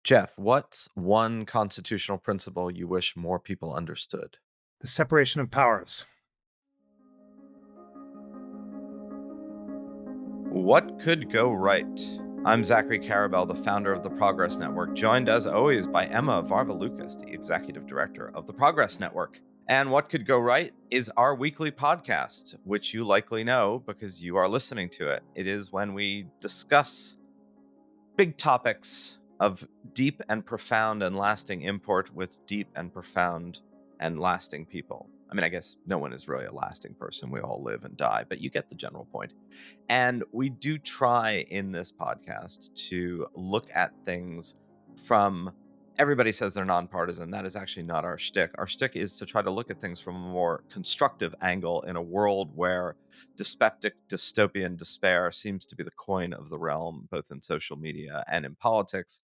Jeff, what's one constitutional principle you wish more people understood? The separation of powers. What could go right? I'm Zachary Carabell, the founder of the Progress Network, joined as always by Emma Varvaloucas, the executive director of the Progress Network. And What Could Go Right is our weekly podcast, which you likely know because you are listening to it. It is when we discuss big topics of deep and profound and lasting import with deep and profound and lasting people. I mean, I guess no one is really a lasting person. We all live and die, but you get the general point. And we do try in this podcast to look at things from everybody says they're nonpartisan. That is actually not our shtick. Our shtick is to try to look at things from a more constructive angle in a world where dyspeptic, dystopian despair seems to be the coin of the realm, both in social media and in politics,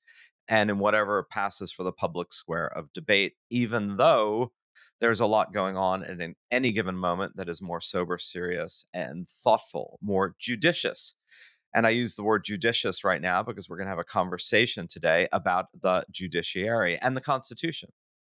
and in whatever passes for the public square of debate, even though there's a lot going on and in any given moment that is more sober, serious, and thoughtful, more judicious. And I use the word judicious right now because we're going to have a conversation today about the judiciary and the Constitution.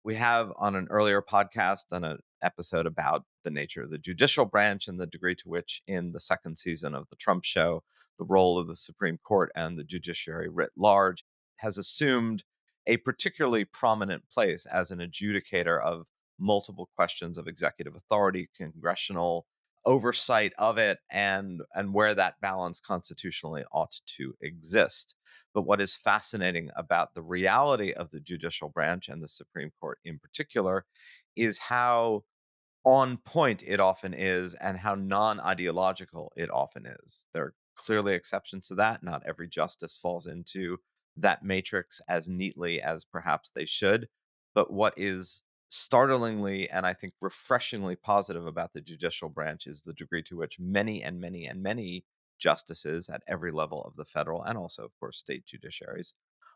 We have on an earlier podcast done an episode about the nature of the judicial branch and the degree to which, in the second season of The Trump Show, the role of the Supreme Court and the judiciary writ large has assumed a particularly prominent place as an adjudicator of multiple questions of executive authority, congressional oversight of it, and where that balance constitutionally ought to exist. But what is fascinating about the reality of the judicial branch and the Supreme Court in particular is how on point it often is and how non-ideological it often is. There are clearly exceptions to that. Not every justice falls into that matrix as neatly as perhaps they should. But what is startlingly and I think refreshingly positive about the judicial branch is the degree to which many and many and many justices at every level of the federal and also, of course, state judiciaries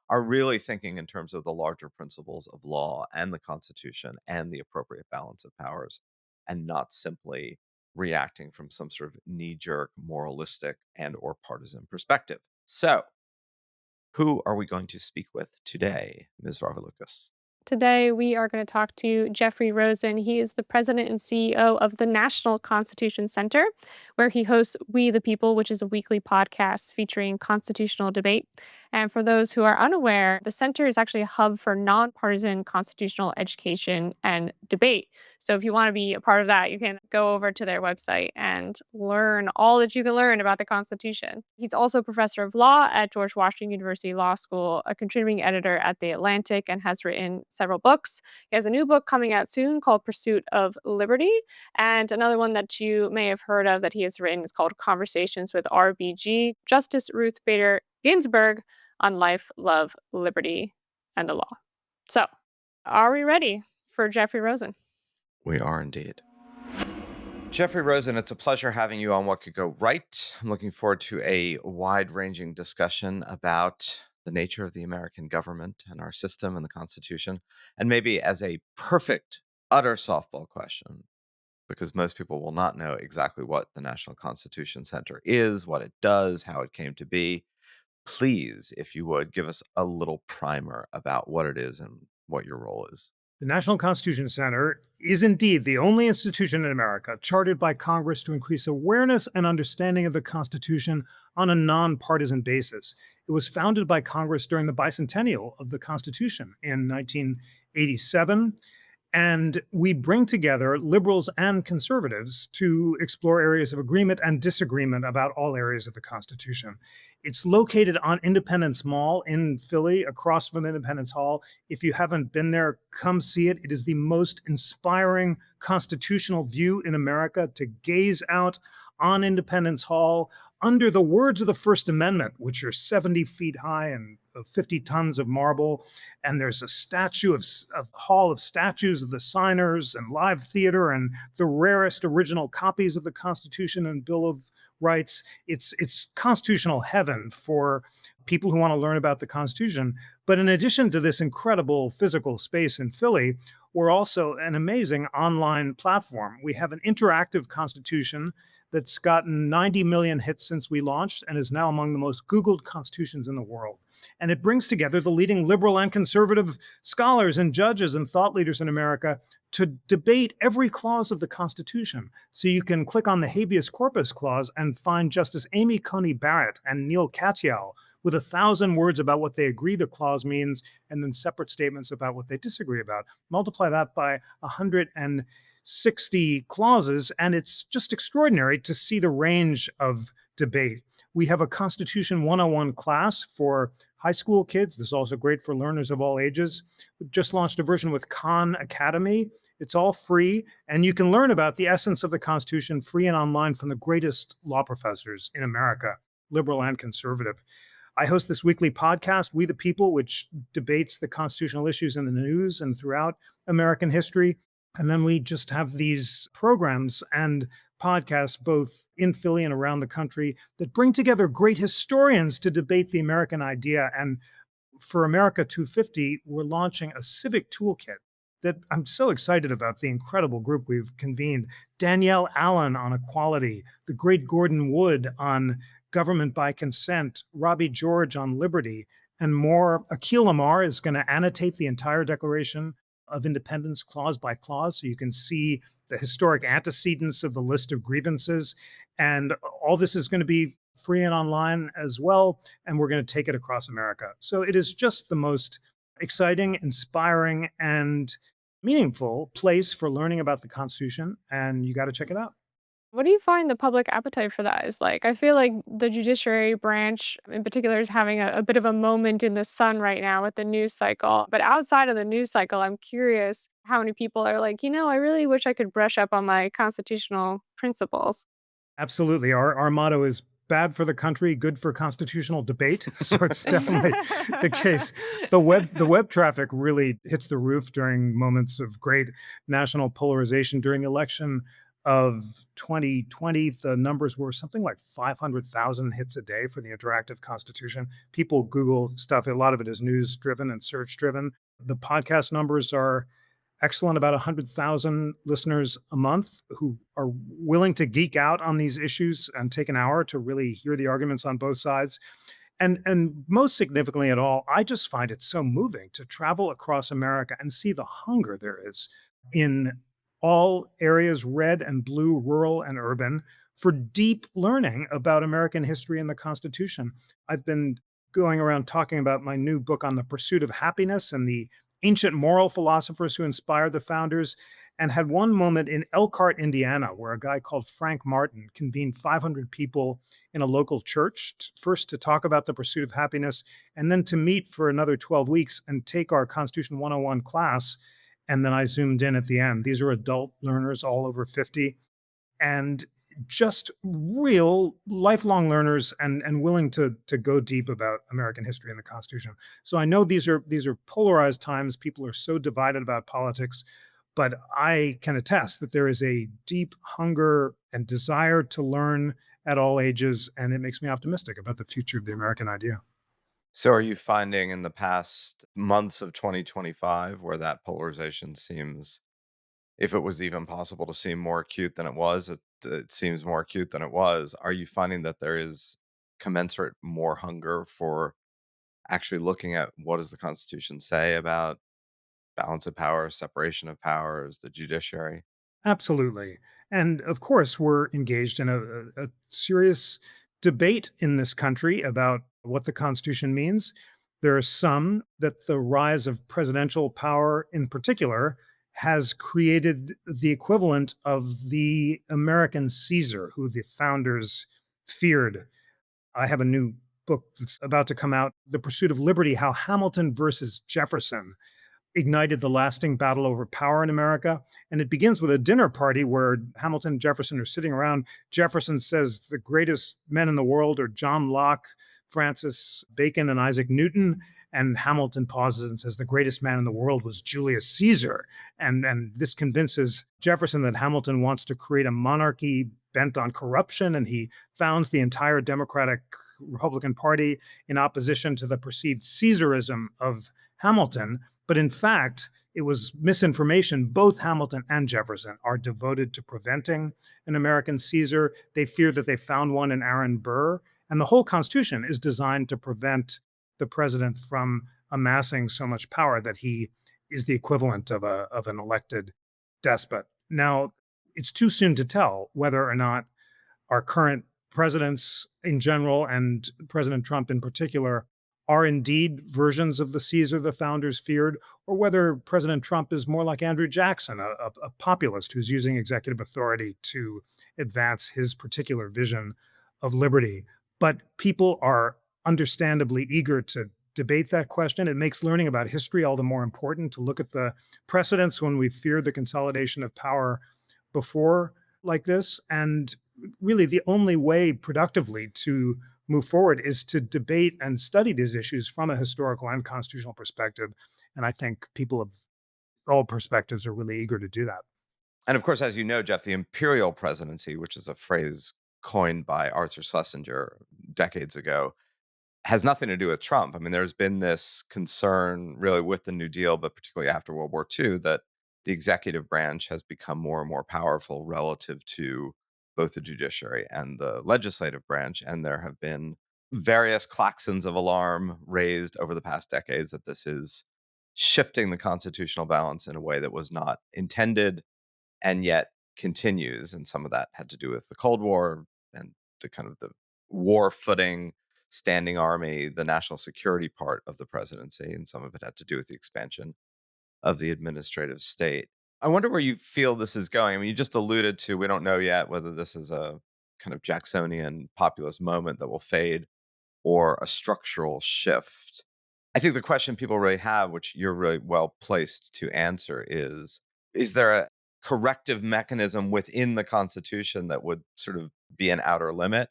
are really thinking in terms of the larger principles of law and the Constitution and the appropriate balance of powers, and not simply reacting from some sort of knee-jerk, moralistic, and or partisan perspective. So, who are we going to speak with today, Ms. Varvaloucas? Today, we are going to talk to Jeffrey Rosen. He is the president and CEO of the National Constitution Center, where he hosts We the People, which is a weekly podcast featuring constitutional debate. And for those who are unaware, the center is actually a hub for nonpartisan constitutional education and debate. So if you want to be a part of that, you can go over to their website and learn all that you can learn about the Constitution. He's also a professor of law at George Washington University Law School, a contributing editor at The Atlantic, and has written several books. He has a new book coming out soon called Pursuit of Liberty. And another one that you may have heard of that he has written is called Conversations with RBG, Justice Ruth Bader Ginsburg on Life, Love, Liberty, and the Law. So, are we ready for Jeffrey Rosen? We are indeed. Jeffrey Rosen, it's a pleasure having you on What Could Go Right. I'm looking forward to a wide-ranging discussion about the nature of the American government and our system and the Constitution. And maybe as a perfect, utter softball question, because most people will not know exactly what the National Constitution Center is, what it does, how it came to be. Please, if you would, give us a little primer about what it is and what your role is. The National Constitution Center is indeed the only institution in America chartered by Congress to increase awareness and understanding of the Constitution on a nonpartisan basis. It was founded by Congress during the bicentennial of the Constitution in 1987. And we bring together liberals and conservatives to explore areas of agreement and disagreement about all areas of the Constitution. It's located on Independence Mall in Philly, across from Independence Hall. If you haven't been there, come see it. It is the most inspiring constitutional view in America to gaze out on Independence Hall under the words of the First Amendment, which are 70 feet high and 50 tons of marble. And there's a statue of hall of statues of the signers and live theater and the rarest original copies of the Constitution and Bill of Rights. It's constitutional heaven for people who want to learn about the Constitution. But in addition to this incredible physical space in Philly, we're also an amazing online platform. We have an interactive Constitution that's gotten 90 million hits since we launched and is now among the most Googled constitutions in the world. And it brings together the leading liberal and conservative scholars and judges and thought leaders in America to debate every clause of the Constitution. So you can click on the habeas corpus clause and find Justice Amy Coney Barrett and Neil Katyal with 1,000 words about what they agree the clause means, and then separate statements about what they disagree about. Multiply that by 160 clauses, and it's just extraordinary to see the range of debate. We have a Constitution 101 class for high school kids. This is also great for learners of all ages. We just launched a version with Khan Academy. It's all free, and you can learn about the essence of the Constitution free and online from the greatest law professors in America, liberal and conservative. I host this weekly podcast, We the People, which debates the constitutional issues in the news and throughout American history. And then we just have these programs and podcasts, both in Philly and around the country, that bring together great historians to debate the American idea. And for America 250, we're launching a civic toolkit that I'm so excited about, the incredible group we've convened. Danielle Allen on equality, the great Gordon Wood on government by consent, Robbie George on liberty, and more. Akil Amar is going to annotate the entire Declaration of Independence clause by clause, so you can see the historic antecedents of the list of grievances. And all this is going to be free and online as well, and we're going to take it across America. So it is just the most exciting, inspiring, and meaningful place for learning about the Constitution, and you got to check it out. What do you find the public appetite for that is like? I feel like the judiciary branch in particular is having a bit of a moment in the sun right now with the news cycle. But outside of the news cycle, I'm curious how many people are like, I really wish I could brush up on my constitutional principles. Absolutely. Our motto is bad for the country, good for constitutional debate. So it's definitely the case. The web traffic really hits the roof during moments of great national polarization. During the election of 2020, the numbers were something like 500,000 hits a day for the interactive Constitution. People Google stuff. A lot of it is news driven and search driven. The podcast numbers are excellent, about 100,000 listeners a month who are willing to geek out on these issues and take an hour to really hear the arguments on both sides. And most significantly at all, I just find it so moving to travel across America and see the hunger there is in all areas, red and blue, rural and urban, for deep learning about American history and the Constitution. I've been going around talking about my new book on the pursuit of happiness and the ancient moral philosophers who inspired the founders, and had one moment in Elkhart, Indiana, where a guy called Frank Martin convened 500 people in a local church, first to talk about the pursuit of happiness, and then to meet for another 12 weeks and take our Constitution 101 class. And then I zoomed in at the end. These are adult learners, all over 50, and just real lifelong learners and willing to go deep about American history and the Constitution. So I know these are polarized times. People are so divided about politics, but I can attest that there is a deep hunger and desire to learn at all ages, and it makes me optimistic about the future of the American idea. So are you finding in the past months of 2025 where that polarization seems, if it was even possible to seem more acute than it was, it seems more acute than it was. Are you finding that there is commensurate more hunger for actually looking at what does the Constitution say about balance of power, separation of powers, the judiciary? Absolutely. And of course, we're engaged in a serious debate in this country about what the Constitution means. There are some that the rise of presidential power in particular has created the equivalent of the American Caesar, who the founders feared. I have a new book that's about to come out, The Pursuit of Liberty: How Hamilton versus Jefferson ignited the lasting battle over power in America. And it begins with a dinner party where Hamilton and Jefferson are sitting around. Jefferson says the greatest men in the world are John Locke, Francis Bacon, and Isaac Newton. And Hamilton pauses and says the greatest man in the world was Julius Caesar. And this convinces Jefferson that Hamilton wants to create a monarchy bent on corruption. And he founds the entire Democratic Republican Party in opposition to the perceived Caesarism of Hamilton. But in fact, It was misinformation. Both Hamilton and Jefferson are devoted to preventing an American Caesar. They fear that they found one in Aaron Burr. And the whole Constitution is designed to prevent the president from amassing so much power that he is the equivalent of an elected despot. Now, it's too soon to tell whether or not our current presidents in general and President Trump in particular are indeed versions of the Caesar the founders feared, or whether President Trump is more like Andrew Jackson, a populist who's using executive authority to advance his particular vision of liberty. But people are understandably eager to debate that question. It makes learning about history all the more important to look at the precedents when we feared the consolidation of power before like this. And really, the only way productively to move forward is to debate and study these issues from a historical and constitutional perspective. And I think people of all perspectives are really eager to do that. And of course, as you know, Jeff, the imperial presidency, which is a phrase coined by Arthur Schlesinger decades ago, has nothing to do with Trump. I mean, there's been this concern really with the New Deal, but particularly after World War II, that the executive branch has become more and more powerful relative to both the judiciary and the legislative branch. And there have been various claxons of alarm raised over the past decades that this is shifting the constitutional balance in a way that was not intended and yet continues. And some of that had to do with the Cold War and the kind of the war footing, standing army, the national security part of the presidency, and some of it had to do with the expansion of the administrative state. I wonder where you feel this is going. I mean, you just alluded to, we don't know yet whether this is a kind of Jacksonian populist moment that will fade or a structural shift. I think the question people really have, which you're really well placed to answer, is there a corrective mechanism within the Constitution that would sort of be an outer limit?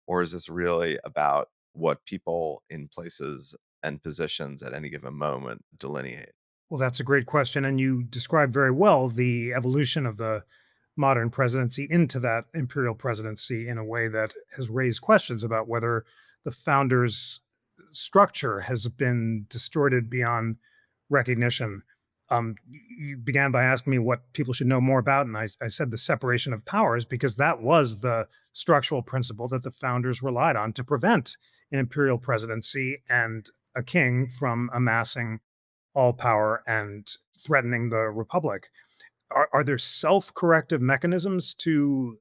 Or is this really about what people in places and positions at any given moment delineate? Well, that's a great question. And you described very well the evolution of the modern presidency into that imperial presidency in a way that has raised questions about whether the founders' structure has been distorted beyond recognition. You began by asking me what people should know more about, and I said the separation of powers because that was the structural principle that the founders relied on to prevent an imperial presidency and a king from amassing all power and threatening the republic. Are there self-corrective mechanisms to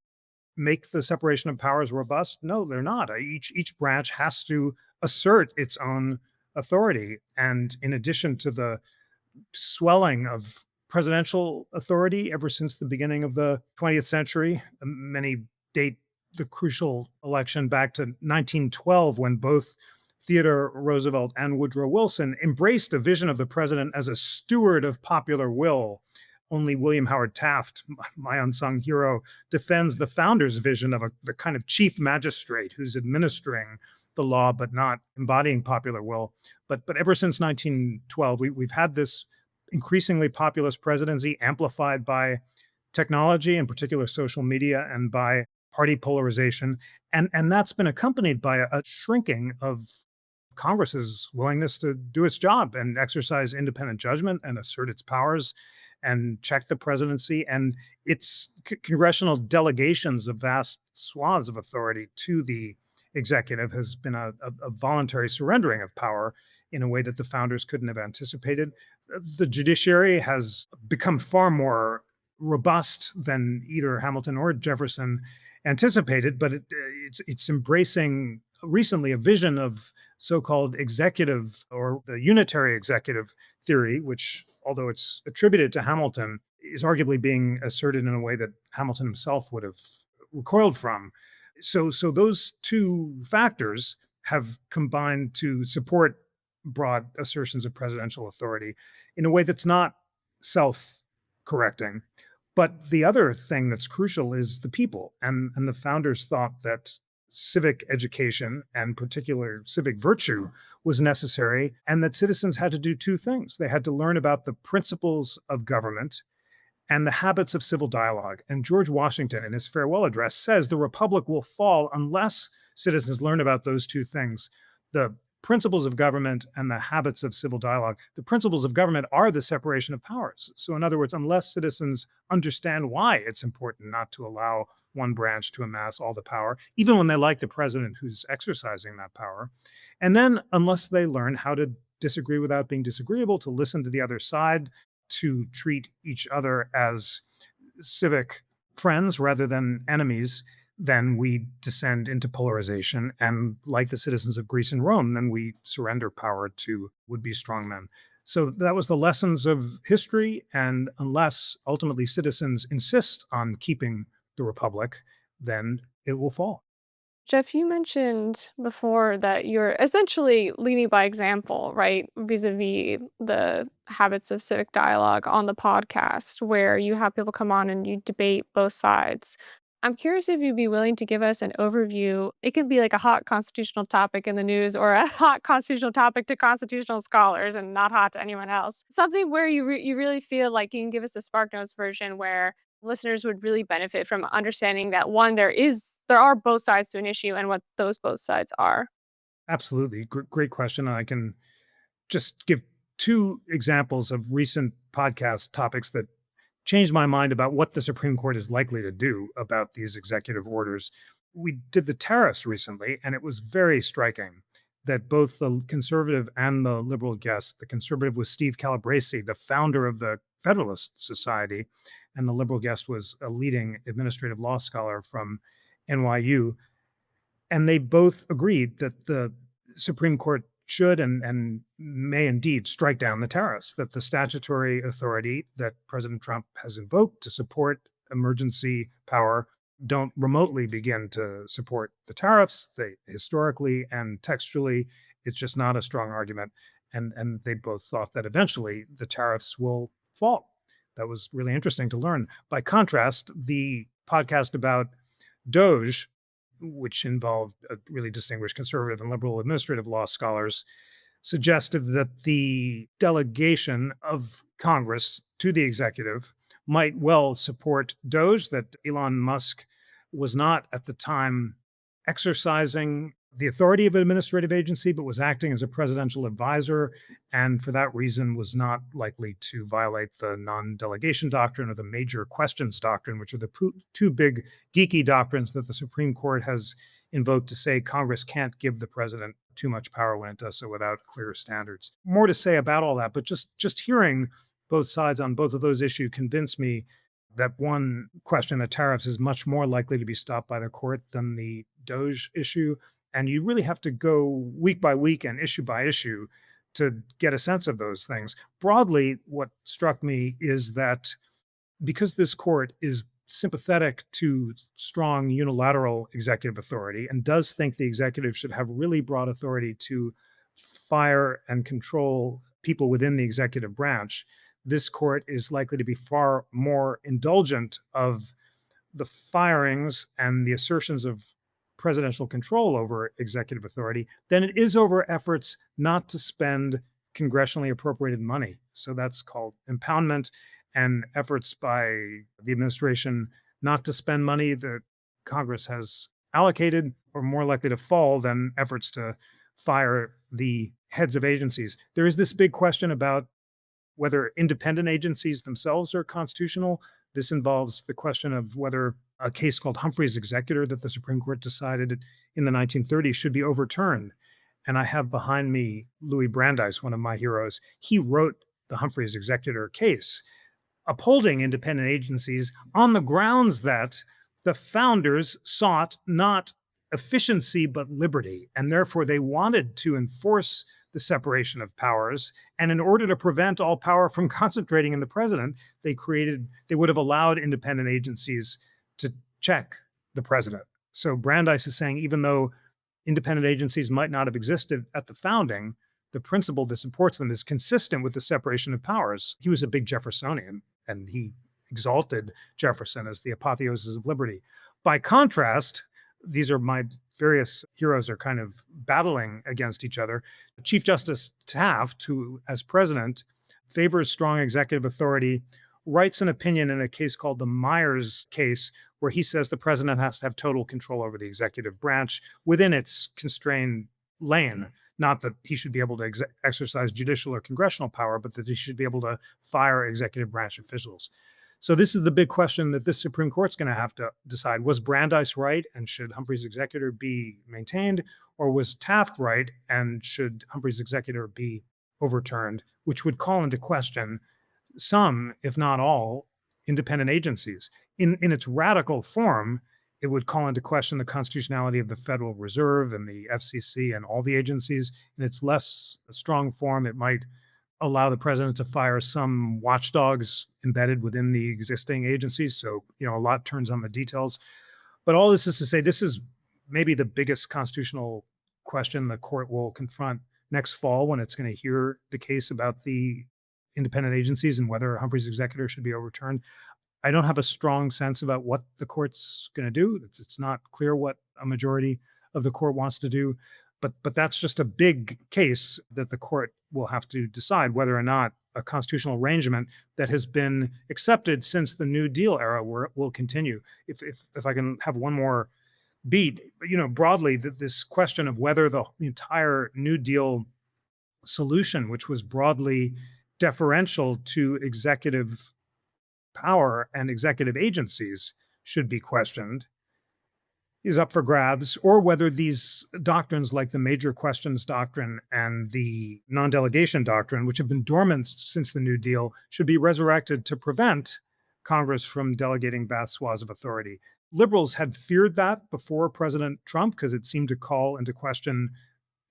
make the separation of powers robust? No, they're not. Each branch has to assert its own authority. And in addition to the swelling of presidential authority ever since the beginning of the 20th century, many date the crucial election back to 1912 when both Theodore Roosevelt and Woodrow Wilson embraced a vision of the president as a steward of popular will. Only William Howard Taft, my unsung hero, defends the founders' vision of the kind of chief magistrate who's administering the law but not embodying popular will. But ever since 1912, we've had this increasingly populist presidency amplified by technology, in particular social media, and by party polarization. And that's been accompanied by a shrinking of Congress's willingness to do its job and exercise independent judgment and assert its powers and check the presidency. And its congressional delegations of vast swaths of authority to the executive has been a voluntary surrendering of power in a way that the founders couldn't have anticipated. The judiciary has become far more robust than either Hamilton or Jefferson anticipated, but it's embracing recently a vision of so-called executive or the unitary executive theory, which, although it's attributed to Hamilton, is arguably being asserted in a way that Hamilton himself would have recoiled from. So those two factors have combined to support broad assertions of presidential authority in a way that's not self-correcting. But the other thing that's crucial is the people. And the founders thought that civic education and particular civic virtue was necessary, and that citizens had to do two things. They had to learn about the principles of government and the habits of civil dialogue. And George Washington, in his farewell address, says the republic will fall unless citizens learn about those two things, the principles of government and the habits of civil dialogue. The principles of government are the separation of powers. So, in other words, unless citizens understand why it's important not to allow one branch to amass all the power, even when they like the president who's exercising that power, and then unless they learn how to disagree without being disagreeable, to listen to the other side, to treat each other as civic friends rather than enemies, then we descend into polarization. And like the citizens of Greece and Rome, then we surrender power to would-be strongmen. So that was the lessons of history. And unless ultimately citizens insist on keeping the republic, then it will fall. Jeff, you mentioned before that you're essentially leading by example, right? Vis-a-vis the habits of civic dialogue on the podcast, where you have people come on and you debate both sides. I'm curious if you'd be willing to give us an overview. It could be like a hot constitutional topic in the news or a hot constitutional topic to constitutional scholars and not hot to anyone else. Something where you really feel like you can give us a Spark Notes version where listeners would really benefit from understanding that one, there are both sides to an issue and what those both sides are. Absolutely. Great question. And I can just give two examples of recent podcast topics that changed my mind about what the Supreme Court is likely to do about these executive orders. We did the tariffs recently, and it was very striking that both the conservative and the liberal guest, the conservative was Steve Calabresi, the founder of the Federalist Society, and the liberal guest was a leading administrative law scholar from NYU. And they both agreed that the Supreme Court should and may indeed strike down the tariffs, that the statutory authority that President Trump has invoked to support emergency power don't remotely begin to support the tariffs. They historically and textually, it's just not a strong argument. And they both thought that eventually the tariffs will fall. That was really interesting to learn. By contrast, the podcast about Doge, which involved a really distinguished conservative and liberal administrative law scholars, suggested that the delegation of Congress to the executive might well support Doge, that Elon Musk was not at the time exercising the authority of an administrative agency, but was acting as a presidential advisor, and for that reason was not likely to violate the non-delegation doctrine or the major questions doctrine, which are the two big geeky doctrines that the Supreme Court has invoked to say Congress can't give the president too much power when it does so without clear standards. More to say about all that, but just hearing both sides on both of those issues convinced me that one question, the tariffs, is much more likely to be stopped by the court than the Doge issue. And you really have to go week by week and issue by issue to get a sense of those things. Broadly, what struck me is that because this court is sympathetic to strong unilateral executive authority and does think the executive should have really broad authority to fire and control people within the executive branch, this court is likely to be far more indulgent of the firings and the assertions of presidential control over executive authority than it is over efforts not to spend congressionally appropriated money. So that's called impoundment, and efforts by the administration not to spend money that Congress has allocated are more likely to fall than efforts to fire the heads of agencies. There is this big question about whether independent agencies themselves are constitutional. This involves the question of whether a case called Humphrey's Executor that the Supreme Court decided in the 1930s should be overturned. And I have behind me Louis Brandeis, one of my heroes. He wrote the Humphrey's Executor case, upholding independent agencies on the grounds that the founders sought not efficiency but liberty, and therefore they wanted to enforce the separation of powers. And in order to prevent all power from concentrating in the president, they would have allowed independent agencies to check the president. So Brandeis is saying, even though independent agencies might not have existed at the founding, the principle that supports them is consistent with the separation of powers. He was a big Jeffersonian, and he exalted Jefferson as the apotheosis of liberty. By contrast, these are my various heroes are kind of battling against each other. Chief Justice Taft, who as president favors strong executive authority, writes an opinion in a case called the Myers case, where he says the president has to have total control over the executive branch within its constrained lane. Not that he should be able to exercise judicial or congressional power, but that he should be able to fire executive branch officials. So this is the big question that this Supreme Court's going to have to decide. Was Brandeis right, and should Humphrey's executor be maintained? Or was Taft right, and should Humphrey's executor be overturned? Which would call into question some, if not all, independent agencies. In its radical form, it would call into question the constitutionality of the Federal Reserve and the FCC and all the agencies. In its less strong form, it might allow the president to fire some watchdogs embedded within the existing agencies. So, a lot turns on the details. But all this is to say, this is maybe the biggest constitutional question the court will confront next fall when it's going to hear the case about the independent agencies and whether Humphrey's executor should be overturned. I don't have a strong sense about what the court's going to do. It's not clear what a majority of the court wants to do, but that's just a big case that the court will have to decide whether or not a constitutional arrangement that has been accepted since the New Deal era will continue. If I can have one more beat, broadly, that this question of whether the entire New Deal solution, which was broadly deferential to executive power and executive agencies, should be questioned, is up for grabs, or whether these doctrines like the major questions doctrine and the non-delegation doctrine, which have been dormant since the New Deal, should be resurrected to prevent Congress from delegating vast swaths of authority. Liberals had feared that before President Trump because it seemed to call into question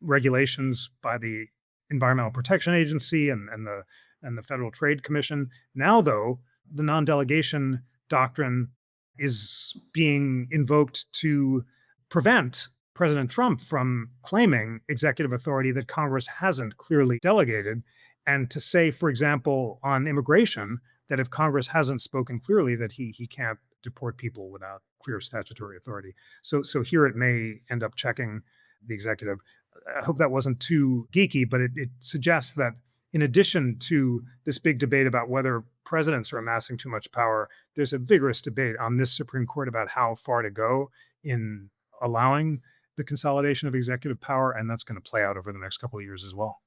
regulations by the Environmental Protection Agency and the Federal Trade Commission. Now, though, the non-delegation doctrine is being invoked to prevent President Trump from claiming executive authority that Congress hasn't clearly delegated, and to say, for example, on immigration, that if Congress hasn't spoken clearly, that he can't deport people without clear statutory authority. So here it may end up checking the executive. I hope that wasn't too geeky, but it suggests that in addition to this big debate about whether presidents are amassing too much power, there's a vigorous debate on this Supreme Court about how far to go in allowing the consolidation of executive power, and that's going to play out over the next couple of years as well.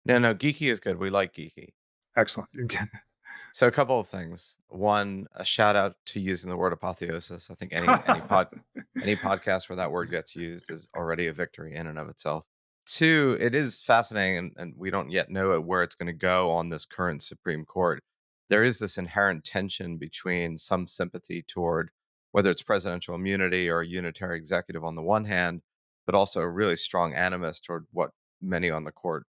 No, geeky is good. We like geeky. Excellent. So a couple of things. One, a shout out to using the word apotheosis. I think any podcast where that word gets used is already a victory in and of itself. Two, it is fascinating, and we don't yet know where it's going to go on this current Supreme Court. There is this inherent tension between some sympathy toward whether it's presidential immunity or a unitary executive on the one hand, but also a really strong animus toward what many on the court,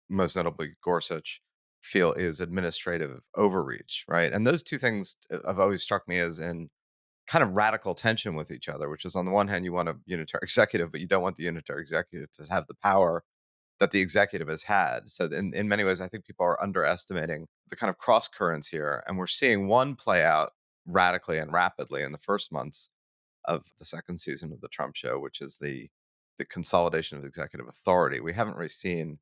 most notably Gorsuch, feel is administrative overreach, right? And those two things have always struck me as in kind of radical tension with each other, which is on the one hand, you want a unitary executive, but you don't want the unitary executive to have the power that the executive has had. So in many ways, I think people are underestimating the kind of cross currents here. And we're seeing one play out radically and rapidly in the first months of the second season of the Trump show, which is the consolidation of executive authority. We haven't really seen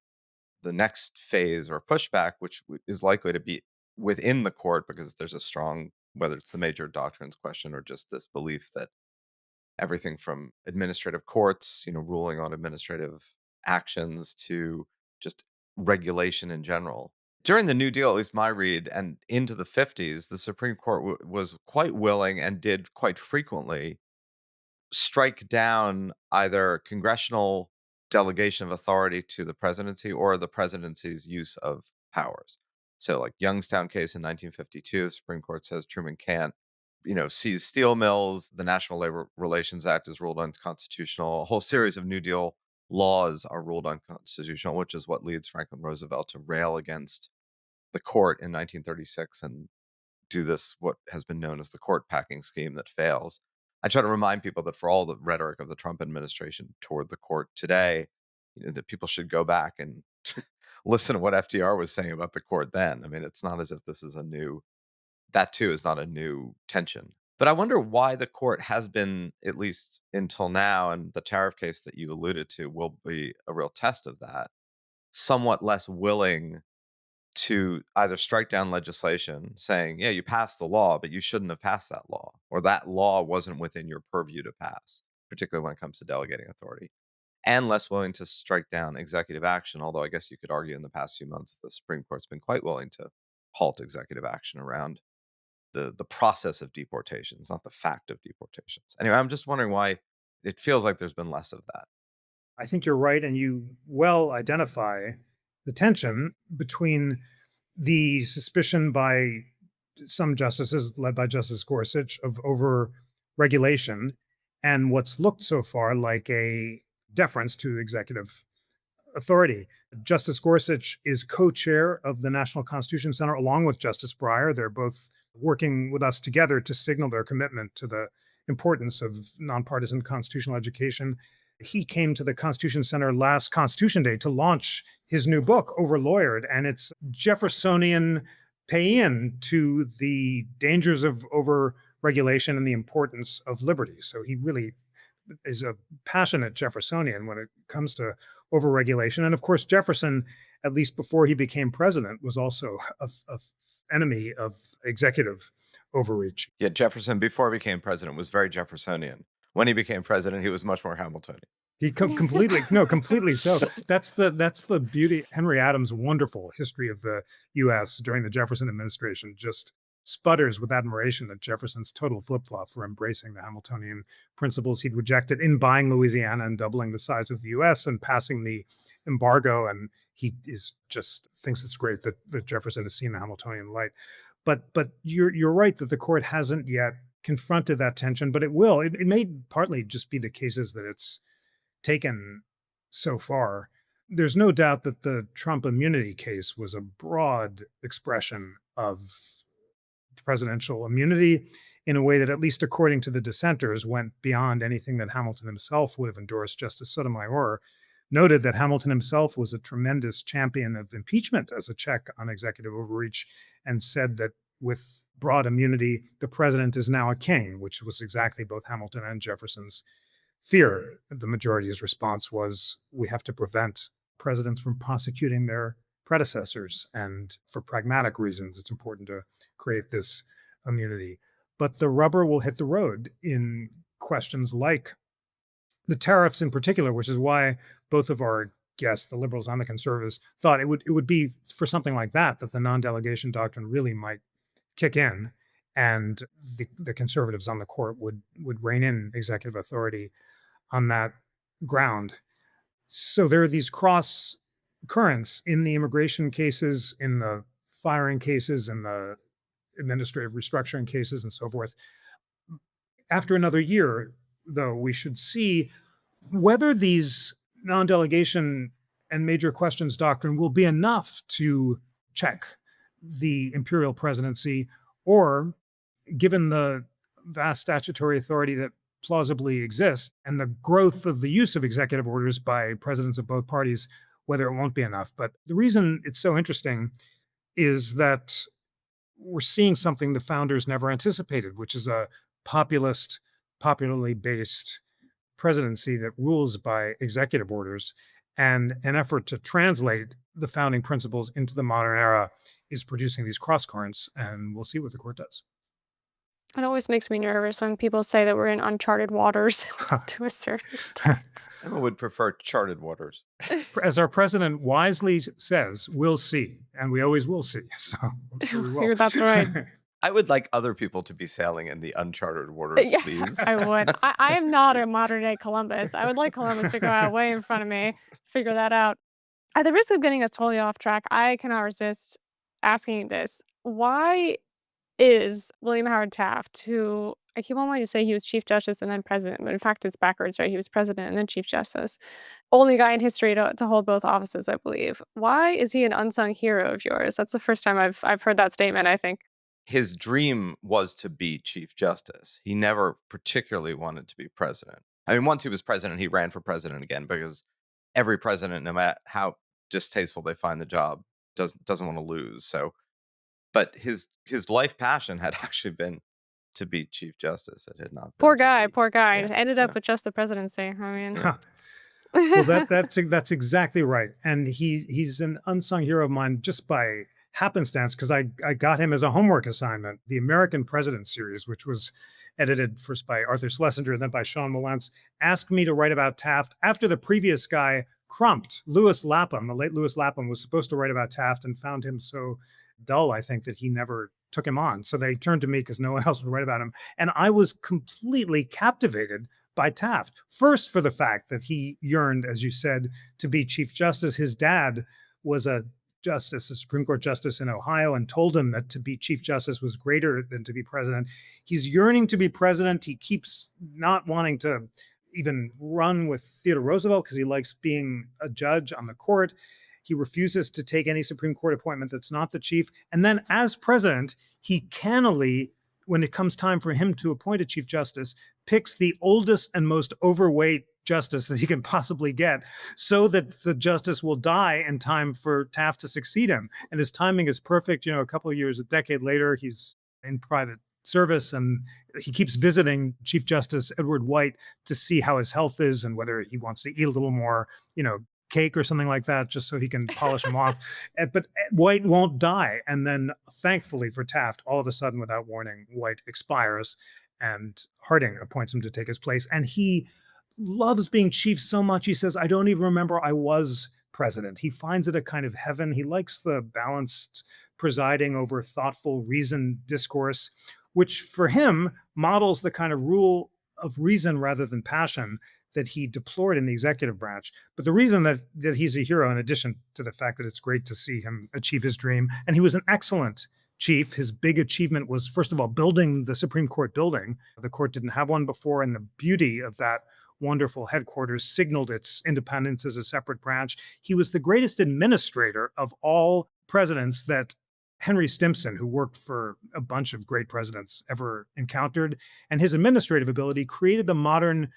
the next phase or pushback, which is likely to be within the court because there's a strong, whether it's the major doctrines question or just this belief that everything from administrative courts, ruling on administrative actions to just regulation in general. During the New Deal, at least my read, and into the 50s, the Supreme Court was quite willing and did quite frequently strike down either congressional delegation of authority to the presidency or the presidency's use of powers. So, like Youngstown case in 1952, the Supreme Court says Truman can't, seize steel mills. The National Labor Relations Act is ruled unconstitutional. A whole series of New Deal laws are ruled unconstitutional, which is what leads Franklin Roosevelt to rail against the court in 1936 and do this, what has been known as the court packing scheme that fails. I try to remind people that for all the rhetoric of the Trump administration toward the court today, that people should go back and listen to what FDR was saying about the court then. I mean, it's not as if this is that too is not a new tension. But I wonder why the court has been, at least until now, and the tariff case that you alluded to will be a real test of that, somewhat less willing to either strike down legislation saying, yeah, you passed the law, but you shouldn't have passed that law, or that law wasn't within your purview to pass, particularly when it comes to delegating authority. and less willing to strike down executive action. Although I guess you could argue in the past few months, the Supreme Court's been quite willing to halt executive action around the process of deportations, not the fact of deportations. Anyway, I'm just wondering why it feels like there's been less of that. I think you're right, and you well identify the tension between the suspicion by some justices, led by Justice Gorsuch, of over regulation and what's looked so far like a deference to executive authority. Justice Gorsuch is co-chair of the National Constitution Center along with Justice Breyer. They're both working with us together to signal their commitment to the importance of nonpartisan constitutional education. He came to the Constitution Center last Constitution Day to launch his new book, Overlawyered, and it's Jeffersonian pay-in to the dangers of over-regulation and the importance of liberty. So he really is a passionate Jeffersonian when it comes to overregulation. And of course, Jefferson, at least before he became president, was also a enemy of executive overreach. Yeah, Jefferson, before he became president, was very Jeffersonian. When he became president, he was much more Hamiltonian. He completely so. That's the beauty. Henry Adams' wonderful history of the U.S. during the Jefferson administration just sputters with admiration at Jefferson's total flip-flop for embracing the Hamiltonian principles he'd rejected in buying Louisiana and doubling the size of the U.S. and passing the embargo. And he just thinks it's great that Jefferson has seen the Hamiltonian light. But you're right that the court hasn't yet confronted that tension, but it will. It may partly just be the cases that it's taken so far. There's no doubt that the Trump immunity case was a broad expression of presidential immunity in a way that, at least according to the dissenters, went beyond anything that Hamilton himself would have endorsed. Justice Sotomayor noted that Hamilton himself was a tremendous champion of impeachment as a check on executive overreach and said that with broad immunity, the president is now a king, which was exactly both Hamilton and Jefferson's fear. The majority's response was, we have to prevent presidents from prosecuting their predecessors. And for pragmatic reasons, it's important to create this immunity. But the rubber will hit the road in questions like the tariffs in particular, which is why both of our guests, the liberals and the conservatives, thought it would be for something like that the non-delegation doctrine really might kick in, and the conservatives on the court would rein in executive authority on that ground. So there are these cross currents in the immigration cases, in the firing cases, in the administrative restructuring cases, and so forth. After another year, though, we should see whether these non-delegation and major questions doctrine will be enough to check the imperial presidency, or given the vast statutory authority that plausibly exists and the growth of the use of executive orders by presidents of both parties, whether it won't be enough. But the reason it's so interesting is that we're seeing something the founders never anticipated, which is a populist, popularly based presidency that rules by executive orders. And an effort to translate the founding principles into the modern era is producing these cross currents, and we'll see what the court does. It always makes me nervous when people say that we're in uncharted waters to a certain extent. Emma would prefer charted waters. As our president wisely says, we'll see, and we always will see. So I'm sure we will. That's right. I would like other people to be sailing in the uncharted waters, Yeah, please. I would. I am not a modern day Columbus. I would like Columbus to go out way in front of me, figure that out. At the risk of getting us totally off track, I cannot resist asking this. Why is William Howard Taft, who I keep on wanting to say he was Chief Justice and then President, but in fact it's backwards, right? He was President and then Chief Justice. Only guy in history to hold both offices, I believe. Why is he an unsung hero of yours? That's the first time I've heard that statement, I think. His dream was to be Chief Justice. He never particularly wanted to be president. I mean, once he was president, he ran for president again because every president, no matter how distasteful they find the job, doesn't want to lose. So, but his life passion had actually been to be Chief Justice. It had not been Poor to guy. be- Just ended up with just the presidency. I mean, Well, that's exactly right. And he's an unsung hero of mine just by happenstance because I got him as a homework assignment, the American President series, which was edited first by Arthur Schlesinger and then by Sean Mullentz, asked me to write about Taft after the previous guy crumped. Lewis Lapham, the late Lewis Lapham, was supposed to write about Taft and found him so dull, I think, that he never took him on. So they turned to me because no one else would write about him. And I was completely captivated by Taft. First, for the fact that he yearned, as you said, to be Chief Justice. His dad was a justice, a Supreme Court justice in Ohio, and told him that to be Chief Justice was greater than to be president. He's yearning to be president. He keeps not wanting to even run with Theodore Roosevelt because he likes being a judge on the court. He refuses to take any Supreme Court appointment that's not the chief. And then as president, he cannily, when it comes time for him to appoint a Chief Justice, picks the oldest and most overweight justice that he can possibly get so that the justice will die in time for Taft to succeed him. And his timing is perfect. A couple of years, a decade later, he's in private service and he keeps visiting Chief Justice Edward White to see how his health is and whether he wants to eat a little more, cake or something like that, just so he can polish him off. But White won't die. And then thankfully for Taft, all of a sudden, without warning, White expires and Harding appoints him to take his place. And he loves being chief so much. He says, I don't even remember I was president. He finds it a kind of heaven. He likes the balanced presiding over thoughtful, reasoned discourse, which for him models the kind of rule of reason rather than passion that he deplored in the executive branch. But the reason that he's a hero, in addition to the fact that it's great to see him achieve his dream, and he was an excellent chief. His big achievement was, first of all, building the Supreme Court building. The court didn't have one before, and the beauty of that wonderful headquarters signaled its independence as a separate branch. He was the greatest administrator of all presidents that Henry Stimson, who worked for a bunch of great presidents, ever encountered. And his administrative ability created the modern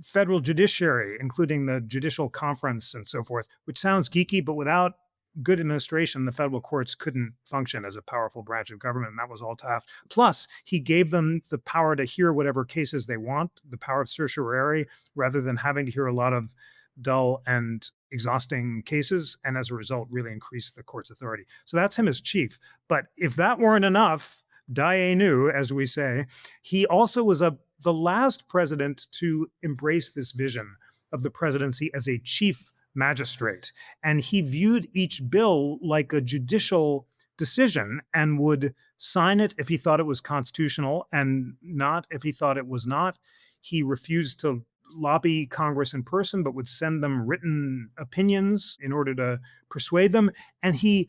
federal judiciary, including the Judicial Conference and so forth, which sounds geeky, but without good administration, the federal courts couldn't function as a powerful branch of government, and that was all Taft. Plus, he gave them the power to hear whatever cases they want, the power of certiorari, rather than having to hear a lot of dull and exhausting cases, and as a result, really increased the court's authority. So that's him as chief. But if that weren't enough, die nu, as we say, he also was the last president to embrace this vision of the presidency as a chief magistrate. And he viewed each bill like a judicial decision and would sign it if he thought it was constitutional and not if he thought it was not. He refused to lobby Congress in person, but would send them written opinions in order to persuade them. And he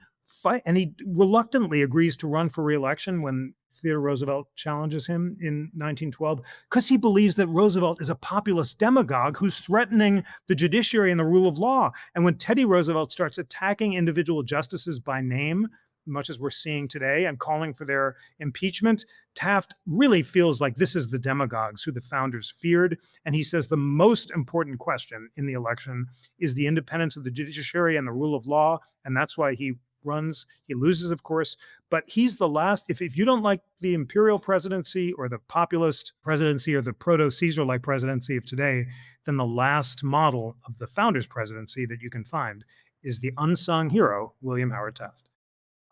reluctantly agrees to run for re-election when Theodore Roosevelt challenges him in 1912 because he believes that Roosevelt is a populist demagogue who's threatening the judiciary and the rule of law. And when Teddy Roosevelt starts attacking individual justices by name, much as we're seeing today, and calling for their impeachment, Taft really feels like this is the demagogues who the founders feared. And he says the most important question in the election is the independence of the judiciary and the rule of law. And that's why he runs. He loses, of course, but he's the last. If you don't like the imperial presidency or the populist presidency or the proto-Caesar-like presidency of today, then the last model of the founders' presidency that you can find is the unsung hero, William Howard Taft.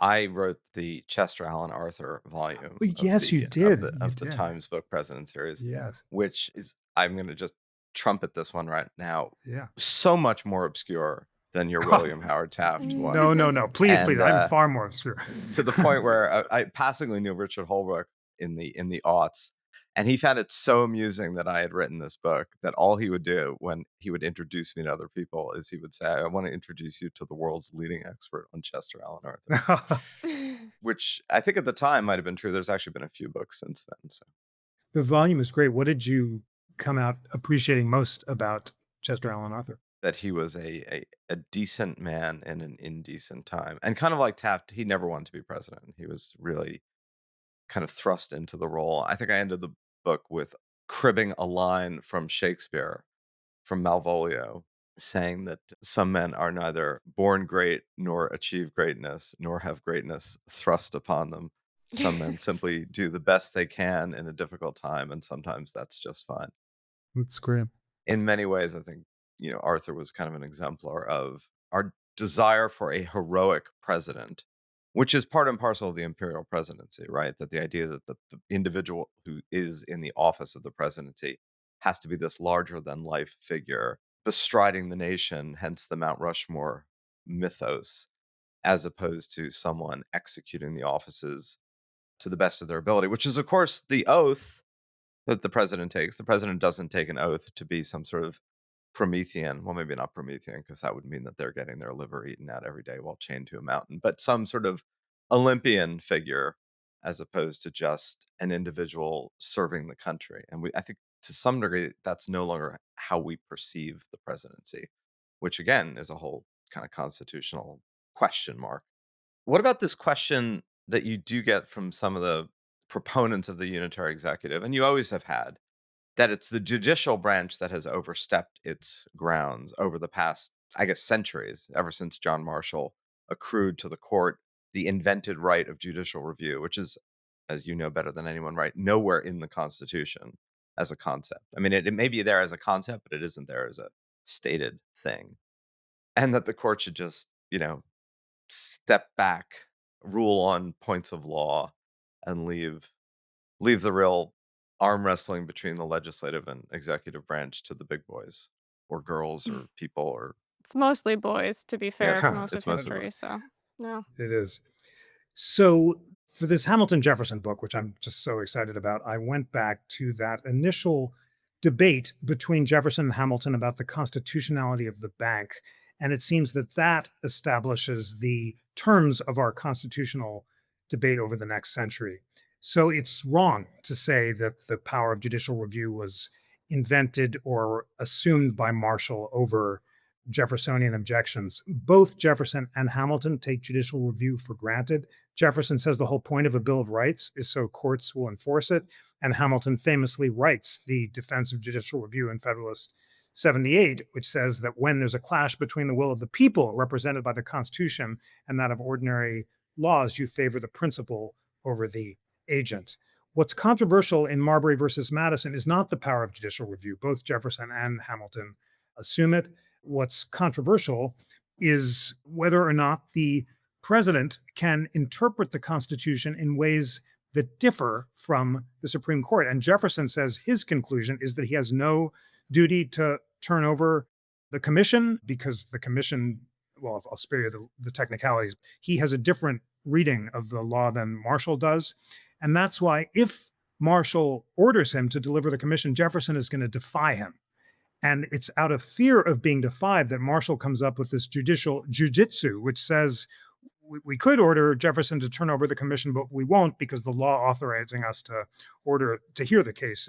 I wrote the Chester Alan Arthur volume. Yes, you did. Of the Times Book President series. Yes. Which is, I'm going to just trumpet this one right now. Yeah. So much more obscure than your William Howard Taft one. No. Please. I'm far more obscure. To the point where I passingly knew Richard Holbrooke in the aughts. And he found it so amusing that I had written this book that all he would do when he would introduce me to other people is he would say, I want to introduce you to the world's leading expert on Chester Alan Arthur, which I think at the time might have been true. There's actually been a few books since then. So the volume is great. What did you come out appreciating most about Chester Alan Arthur? That he was a decent man in an indecent time. And kind of like Taft, he never wanted to be president. He was really kind of thrust into the role. I think I ended the book with cribbing a line from Shakespeare, from Malvolio, saying that some men are neither born great nor achieve greatness, nor have greatness thrust upon them. Some men simply do the best they can in a difficult time, and sometimes that's just fine. That's great. In many ways, I think, Arthur was kind of an exemplar of our desire for a heroic president which is part and parcel of the imperial presidency, right? That the idea that the individual who is in the office of the presidency has to be this larger than life figure bestriding the nation, hence the Mount Rushmore mythos, as opposed to someone executing the offices to the best of their ability, which is, of course, the oath that the president takes. The president doesn't take an oath to be some sort of Promethean. Well, maybe not Promethean, because that would mean that they're getting their liver eaten out every day while chained to a mountain, but some sort of Olympian figure as opposed to just an individual serving the country. And I think to some degree, that's no longer how we perceive the presidency, which again is a whole kind of constitutional question mark. What about this question that you do get from some of the proponents of the unitary executive, and you always have had, that it's the judicial branch that has overstepped its grounds over the past, I guess, centuries, ever since John Marshall accrued to the court the invented right of judicial review, which is, as you know better than anyone, right, nowhere in the Constitution as a concept. I mean, it may be there as a concept, but it isn't there as a stated thing. And that the court should just, step back, rule on points of law, and leave the real arm wrestling between the legislative and executive branch to the big boys or girls or people or It's mostly boys, to be fair, yes, for Huh, most of it's mostly history. So, no. it is. So, for this Hamilton Jefferson book, which I'm just so excited about, I went back to that initial debate between Jefferson and Hamilton about the constitutionality of the bank. And it seems that that establishes the terms of our constitutional debate over the next century. So, it's wrong to say that the power of judicial review was invented or assumed by Marshall over Jeffersonian objections. Both Jefferson and Hamilton take judicial review for granted. Jefferson says the whole point of a Bill of Rights is so courts will enforce it. And Hamilton famously writes the defense of judicial review in Federalist 78, which says that when there's a clash between the will of the people, represented by the Constitution, and that of ordinary laws, you favor the principle over the agent. What's controversial in Marbury versus Madison is not the power of judicial review. Both Jefferson and Hamilton assume it. What's controversial is whether or not the president can interpret the Constitution in ways that differ from the Supreme Court. And Jefferson says his conclusion is that he has no duty to turn over the commission because the commission, well, I'll spare you the technicalities. He has a different reading of the law than Marshall does. And that's why if Marshall orders him to deliver the commission, Jefferson is going to defy him. And it's out of fear of being defied that Marshall comes up with this judicial jujitsu, which says we could order Jefferson to turn over the commission, but we won't because the law authorizing us to order to hear the case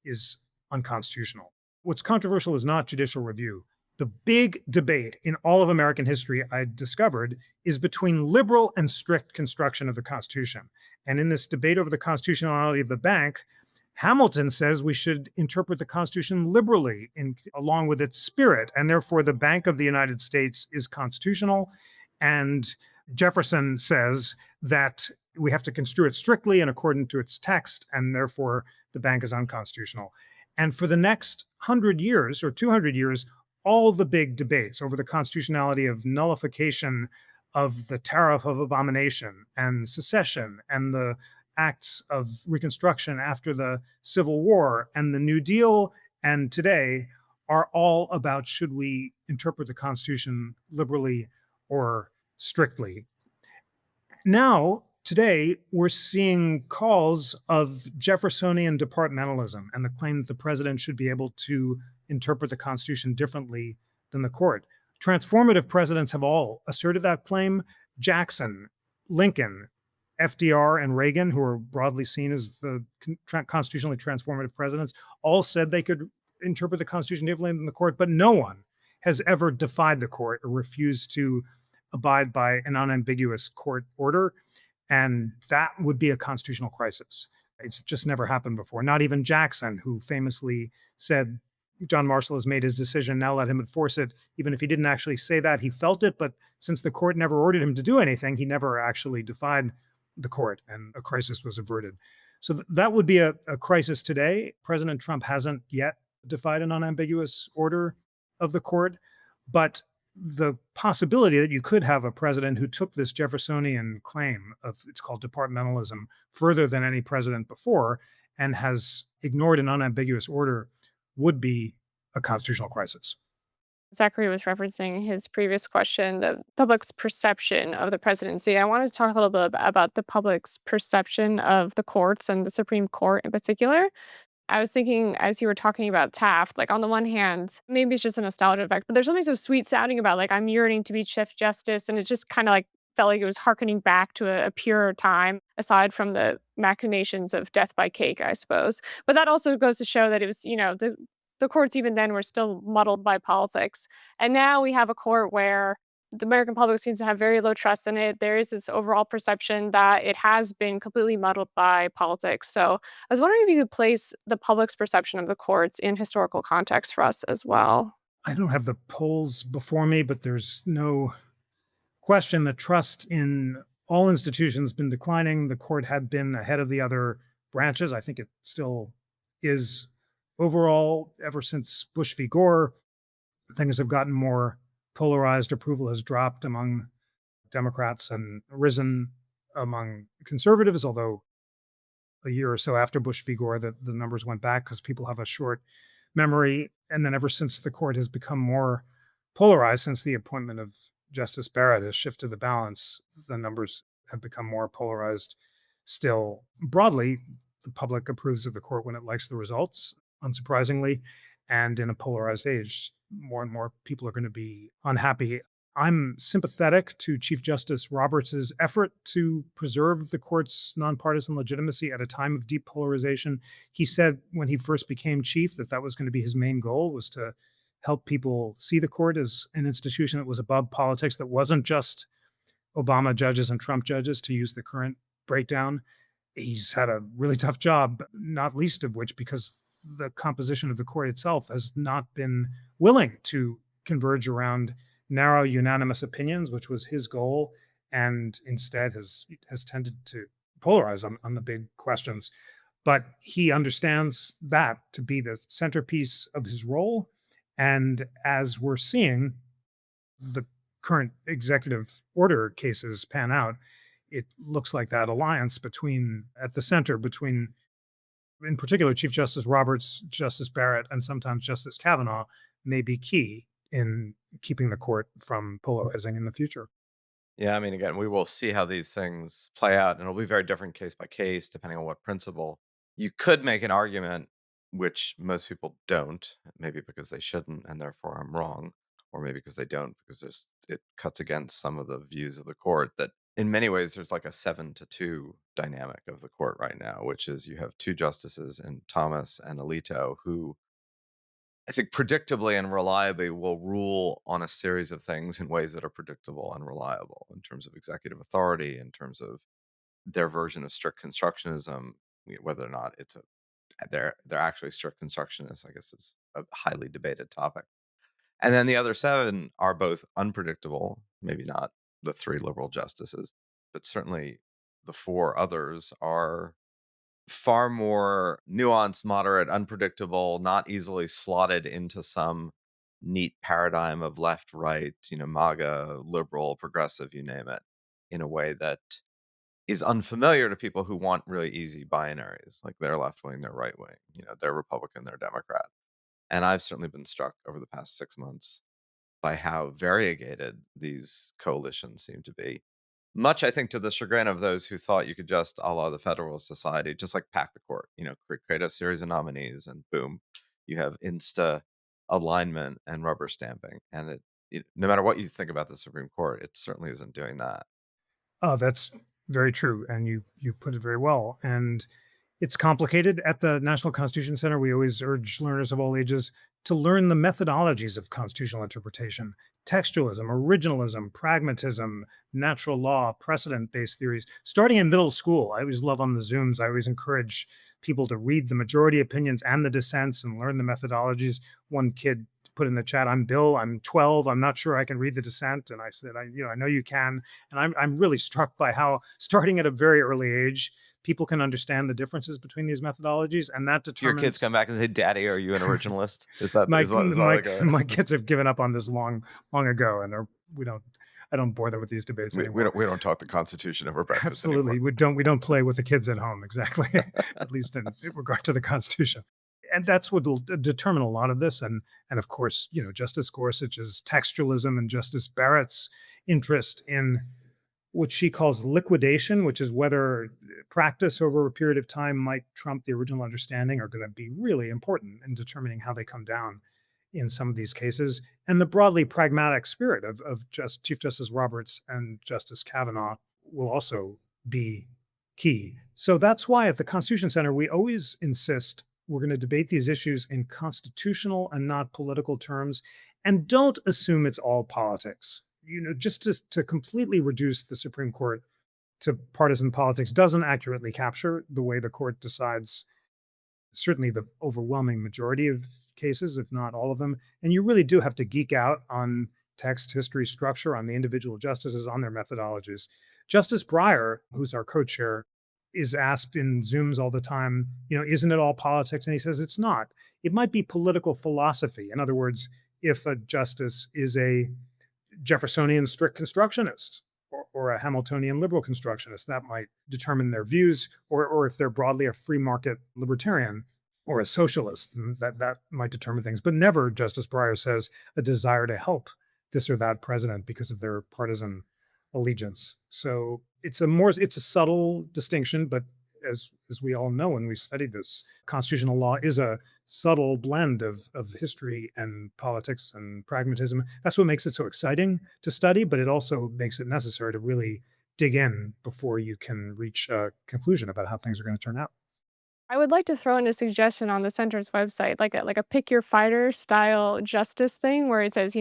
is unconstitutional. What's controversial is not judicial review. The big debate in all of American history, I discovered, is between liberal and strict construction of the Constitution. And in this debate over the constitutionality of the bank, Hamilton says we should interpret the Constitution liberally along with its spirit, and therefore the Bank of the United States is constitutional. And Jefferson says that we have to construe it strictly and according to its text, and therefore the bank is unconstitutional. And for the next 100 years or 200 years, all the big debates over the constitutionality of nullification of the Tariff of Abomination and secession and the acts of Reconstruction after the Civil War and the New Deal and today are all about should we interpret the Constitution liberally or strictly. Now, today, we're seeing calls of Jeffersonian departmentalism and the claim that the president should be able to interpret the Constitution differently than the court. Transformative presidents have all asserted that claim. Jackson, Lincoln, FDR, and Reagan, who are broadly seen as the constitutionally transformative presidents, all said they could interpret the Constitution differently than the court, but no one has ever defied the court or refused to abide by an unambiguous court order. And that would be a constitutional crisis. It's just never happened before. Not even Jackson, who famously said, John Marshall has made his decision, now let him enforce it. Even if he didn't actually say that, he felt it. But since the court never ordered him to do anything, he never actually defied the court and a crisis was averted. So that would be a crisis today. President Trump hasn't yet defied an unambiguous order of the court, but the possibility that you could have a president who took this Jeffersonian claim of it's called departmentalism further than any president before and has ignored an unambiguous order would be a constitutional crisis. Zachary was referencing his previous question, the public's perception of the presidency. I wanted to talk a little bit about the public's perception of the courts and the Supreme Court in particular. I was thinking as you were talking about Taft, like on the one hand, maybe it's just a nostalgia effect, but there's something so sweet sounding about like I'm yearning to be Chief Justice, and it just kind of like felt like it was harkening back to a purer time, aside from the machinations of death by cake, I suppose. But that also goes to show that it was, the courts even then were still muddled by politics, and now we have a court where the American public seems to have very low trust in it. There is this overall perception that it has been completely muddled by politics. So I was wondering if you could place the public's perception of the courts in historical context for us as well. I don't have the polls before me, but there's no question that trust in all institutions been declining. The court had been ahead of the other branches. I think it still is overall ever since Bush v. Gore. Things have gotten more polarized. Approval has dropped among Democrats and risen among conservatives, although a year or so after Bush v. Gore, the numbers went back because people have a short memory. And then ever since the court has become more polarized, since the appointment of Justice Barrett has shifted the balance, the numbers have become more polarized still. Broadly, the public approves of the court when it likes the results, unsurprisingly. And in a polarized age, more and more people are going to be unhappy. I'm sympathetic to Chief Justice Roberts' effort to preserve the court's nonpartisan legitimacy at a time of deep polarization. He said when he first became chief that that was going to be his main goal, was to help people see the court as an institution that was above politics, that wasn't just Obama judges and Trump judges, to use the current breakdown. He's had a really tough job, not least of which because the composition of the court itself has not been willing to converge around narrow, unanimous opinions, which was his goal, and instead has tended to polarize on the big questions. But he understands that to be the centerpiece of his role. And as we're seeing the current executive order cases pan out, it looks like that alliance at the center between, in particular, Chief Justice Roberts, Justice Barrett, and sometimes Justice Kavanaugh may be key in keeping the court from polarizing in the future. Yeah, I mean, again, we will see how these things play out, and it'll be very different case by case, depending on what principle. You could make an argument, which most people don't, maybe because they shouldn't, and therefore I'm wrong, or maybe because they don't, because it cuts against some of the views of the court, that in many ways there's like a 7-2 dynamic of the court right now, which is you have two justices in Thomas and Alito who I think predictably and reliably will rule on a series of things in ways that are predictable and reliable in terms of executive authority, in terms of their version of strict constructionism, whether or not they're actually strict constructionists, I guess is a highly debated topic. And then the other seven are both unpredictable, maybe not the three liberal justices, but certainly the four others are far more nuanced, moderate, unpredictable, not easily slotted into some neat paradigm of left, right, MAGA, liberal, progressive, you name it, in a way that is unfamiliar to people who want really easy binaries, like they're left wing, they're right wing, they're Republican, they're Democrat. And I've certainly been struck over the past 6 months by how variegated these coalitions seem to be. Much, I think, to the chagrin of those who thought you could just, a la the Federalist Society, just like pack the court, create a series of nominees and boom, you have insta alignment and rubber stamping. And no matter what you think about the Supreme Court, it certainly isn't doing that. Oh, that's very true, and you put it very well. And it's complicated. At the National Constitution Center, we always urge learners of all ages to learn the methodologies of constitutional interpretation: textualism, originalism, pragmatism, natural law, precedent-based theories. Starting in middle school, I always love on the Zooms, I always encourage people to read the majority opinions and the dissents and learn the methodologies. One kid put in the chat, I'm Bill, I'm 12, I'm not sure I can read the dissent. And I said, I know you can. And I'm really struck by how, starting at a very early age, people can understand the differences between these methodologies, and that Do your kids determines. come back and say, "Daddy, are you an originalist?" Is that my is that my like a my kids have given up on this long ago, and we don't. I don't bore them with these debates anymore. we don't talk the Constitution over breakfast anymore. Absolutely, we don't play with the kids at home, exactly. At least in regard to the Constitution, and that's what will determine a lot of this. And of course, Justice Gorsuch's textualism and Justice Barrett's interest in what she calls liquidation, which is whether practice over a period of time might trump the original understanding, are going to be really important in determining how they come down in some of these cases. And the broadly pragmatic spirit of Chief Justice Roberts and Justice Kavanaugh will also be key. So that's why at the Constitution Center, we always insist we're going to debate these issues in constitutional and not political terms, and don't assume it's all politics. Just to completely reduce the Supreme Court to partisan politics doesn't accurately capture the way the court decides certainly the overwhelming majority of cases, if not all of them. And you really do have to geek out on text, history, structure, on the individual justices, on their methodologies. Justice Breyer, who's our co-chair, is asked in Zooms all the time, isn't it all politics? And he says it's not. It might be political philosophy. In other words, if a justice is a Jeffersonian strict constructionist or a Hamiltonian liberal constructionist, that might determine their views, or if they're broadly a free market libertarian or a socialist, that might determine things. But never, Justice Breyer says, a desire to help this or that president because of their partisan allegiance. So it's a subtle distinction, but as we all know when we studied this, constitutional law is a subtle blend of history and politics and pragmatism. That's what makes it so exciting to study, but it also makes it necessary to really dig in before you can reach a conclusion about how things are going to turn out. I would like to throw in a suggestion on the center's website, like a pick your fighter style justice thing where it says,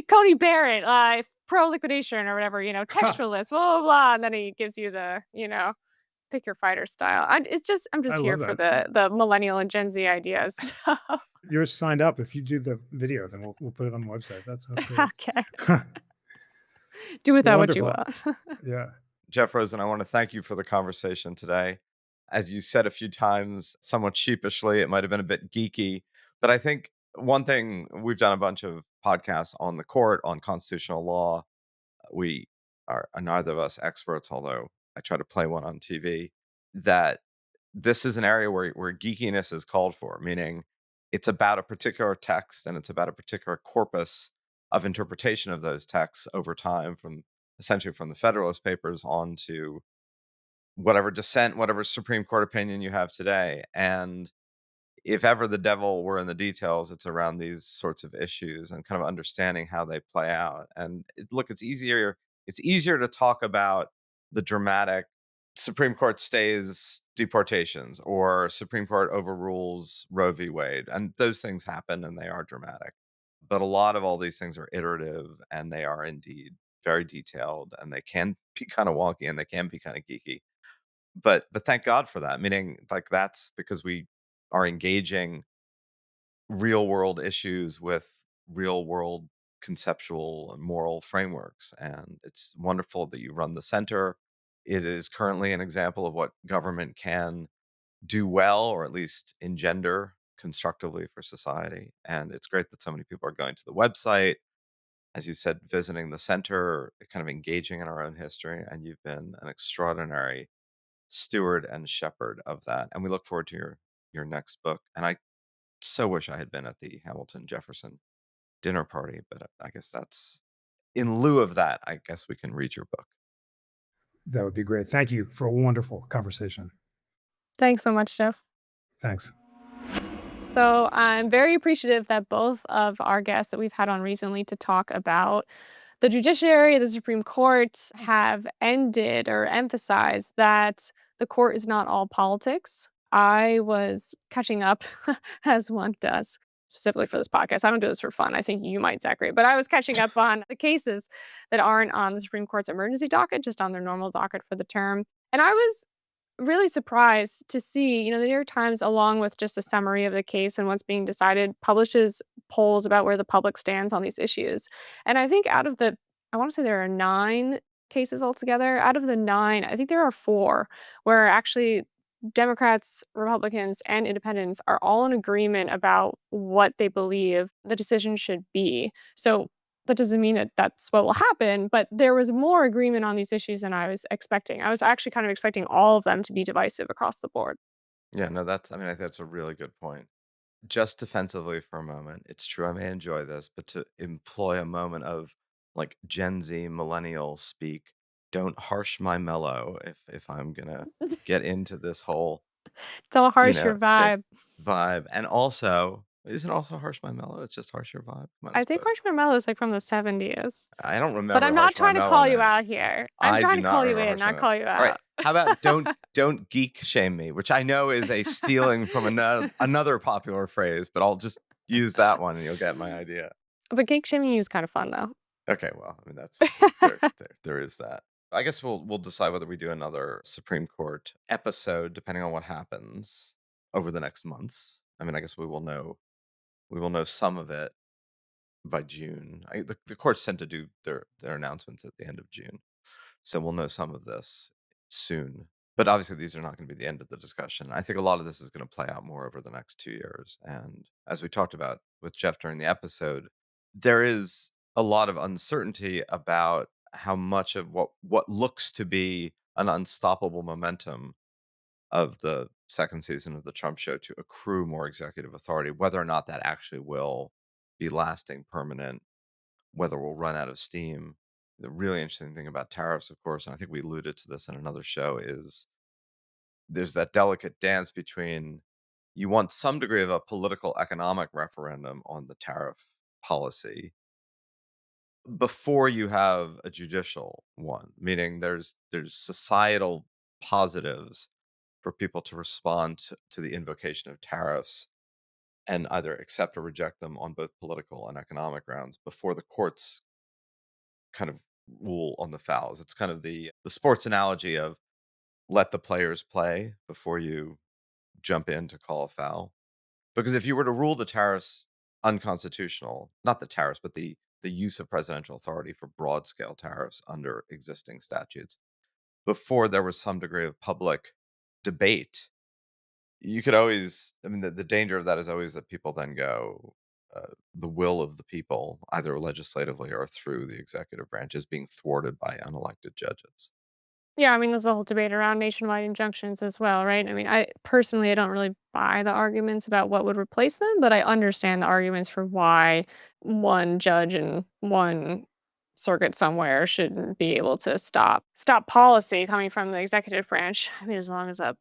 Cody Barrett, pro liquidation or whatever, textualist, blah, blah, blah. And then he gives you the, pick your fighter style. I'm I just here love for that. the millennial and Gen Z ideas. You're signed up. If you do the video, then we'll put it on the website. That sounds great. Okay. Do with that what you Wonderful. will. Yeah. Jeff Rosen, I want to thank you for the conversation today. As you said a few times, somewhat sheepishly, it might have been a bit geeky, but I think one thing, we've done a bunch of podcasts on the court, on constitutional law. We are neither of us experts, although I try to play one on TV, that this is an area where geekiness is called for, meaning it's about a particular text and it's about a particular corpus of interpretation of those texts over time, from essentially from the Federalist Papers on to whatever dissent, whatever Supreme Court opinion you have today. And if ever the devil were in the details, it's around these sorts of issues and kind of understanding how they play out. And look, it's easier to talk about the dramatic Supreme Court stays deportations or Supreme Court overrules Roe v. Wade. And those things happen and they are dramatic. But a lot of all these things are iterative and they are indeed very detailed, and they can be kind of wonky and they can be kind of geeky. But thank God for that. Meaning, like, that's because we are engaging real world issues with real world conceptual and moral frameworks. And it's wonderful that you run the center. It is currently an example of what government can do well, or at least engender constructively for society. And it's great that so many people are going to the website, as you said, visiting the center, kind of engaging in our own history. And you've been an extraordinary steward and shepherd of that. And we look forward to your next book. And I so wish I had been at the Hamilton Jefferson dinner party, but I guess that's in lieu of that. I guess we can read your book. That would be great. Thank you for a wonderful conversation. Thanks so much, Jeff. Thanks. So I'm very appreciative that both of our guests that we've had on recently to talk about the judiciary, the Supreme Court, have ended or emphasized that the court is not all politics. I was catching up, as one does, specifically for this podcast. I don't do this for fun. I think you might, Zachary. But I was catching up on the cases that aren't on the Supreme Court's emergency docket, just on their normal docket for the term. And I was really surprised to see, the New York Times, along with just a summary of the case and what's being decided, publishes polls about where the public stands on these issues. And I think I want to say there are 9 cases altogether. Out of the 9, I think there are 4 where actually Democrats, Republicans, and independents are all in agreement about what they believe the decision should be. So that doesn't mean that that's what will happen, but there was more agreement on these issues than I was expecting. I was actually kind of expecting all of them to be divisive across the board. Yeah, no, I think that's a really good point. Just defensively for a moment, it's true I may enjoy this, but to employ a moment of like Gen Z millennial speak, don't harsh my mellow if I'm gonna get into this whole, Don't you harsh know, your thing vibe. vibe. And also, isn't also harsh my mellow? It's just harsh your vibe. Come on, I it's think both. Marshmallow is like from the 70s. I don't But remember I'm not harsh my trying to mellow call you now. out here. I'm I trying do to not call you remember in, harsh my not mellow. call you All right, out. how about don't geek shame me, which I know is a stealing from another popular phrase, but I'll just use that one and you'll get my idea. But cake shaming you is kind of fun though. Okay, well, I mean that's there is that. I guess we'll decide whether we do another Supreme Court episode depending on what happens over the next months. I mean, I guess we will know some of it by June. The courts tend to do their announcements at the end of June, so we'll know some of this soon. But obviously, these are not going to be the end of the discussion. I think a lot of this is going to play out more over the next 2 years. And as we talked about with Jeff during the episode, there is a lot of uncertainty about how much of what looks to be an unstoppable momentum of the second season of the Trump show to accrue more executive authority, whether or not that actually will be lasting, permanent, whether we'll run out of steam. The really interesting thing about tariffs, of course, and I think we alluded to this in another show, is there's that delicate dance between you want some degree of a political economic referendum on the tariff policy before you have a judicial one, meaning there's societal positives for people to respond to the invocation of tariffs and either accept or reject them on both political and economic grounds before the courts kind of rule on the fouls. It's kind of the sports analogy of let the players play before you jump in to call a foul. Because if you were to rule the tariffs unconstitutional, not the tariffs, but the use of presidential authority for broad scale tariffs under existing statutes, before there was some degree of public debate, you could always, I mean, the danger of that is always that people then go, the will of the people, either legislatively or through the executive branch, is being thwarted by unelected judges. Yeah, I mean, there's a whole debate around nationwide injunctions as well, right? I mean, I don't really buy the arguments about what would replace them, but I understand the arguments for why one judge in one circuit somewhere shouldn't be able to stop policy coming from the executive branch. I mean, as long as that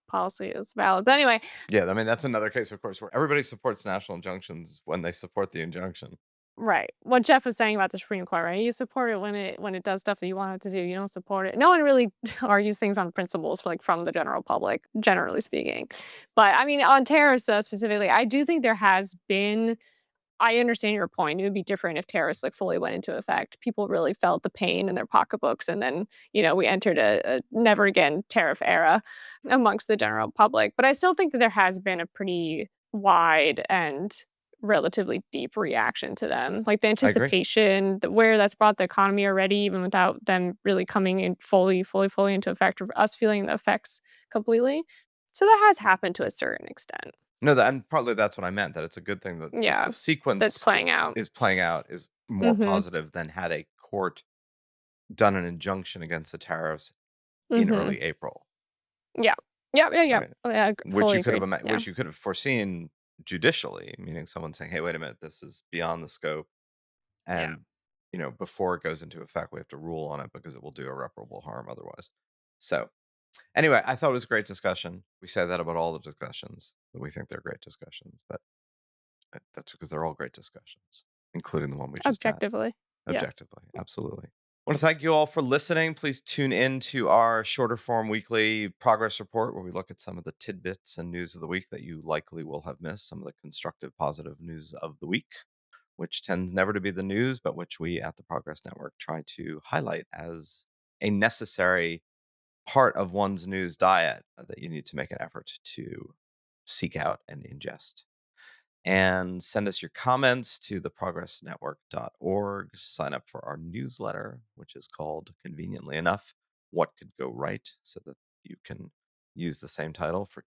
policy is valid. But anyway, Yeah, I mean, that's another case, of course, where everybody supports national injunctions when they support the injunction. right. What Jeff was saying about the Supreme Court, right? You support it when it does stuff that you want it to do. You don't support it. No one really argues things on principles like from the general public, generally speaking. But I mean, on tariffs specifically, I do think there has been. I understand your point. It would be different if tariffs like fully went into effect. People really felt the pain in their pocketbooks, and then we entered a never again tariff era amongst the general public. But I still think that there has been a pretty wide and relatively deep reaction to them. Like the I agree. anticipation, where that's brought the economy already, even without them really coming in fully into effect, or us feeling the effects completely. So that has happened to a certain extent. No, and partly that's what I meant, that it's a good thing that Yeah, the that's sequence playing out. is playing out is more Mhm. positive than had a court done an injunction against the tariffs in Mhm. early April, Yeah. Yep, yeah, yep. right? Oh, yeah, Which fully you could have agreed. Yeah. which you could have foreseen judicially, meaning someone saying, "Hey, wait a minute, this is beyond the scope," Yeah. and before it goes into effect, we have to rule on it because it will do irreparable harm otherwise. So, anyway, I thought it was a great discussion. We say that about all the discussions that we think they're great discussions, but that's because they're all great discussions, including the one we just had. Objectively. Yes. Objectively, absolutely. I want to thank you all for listening. Please tune in to our shorter form weekly progress report where we look at some of the tidbits and news of the week that you likely will have missed, some of the constructive, positive news of the week, which tends never to be the news, but which we at the Progress Network try to highlight as a necessary part of one's news diet that you need to make an effort to seek out and ingest. and send us your comments to theprogressnetwork.org. Sign up for our newsletter, which is called, conveniently enough, What Could Go Right, so that you can use the same title for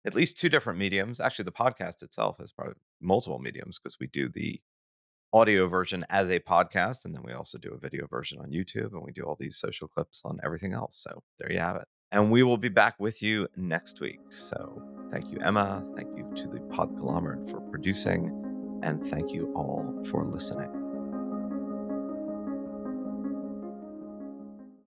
at least two different mediums. Actually, the podcast itself is probably multiple mediums because we do the audio version as a podcast, and then we also do a video version on YouTube, and we do all these social clips on everything else. So there you have it. And we will be back with you next week. So thank you, Emma. Thank you to the Podglomerate for producing, and thank you all for listening.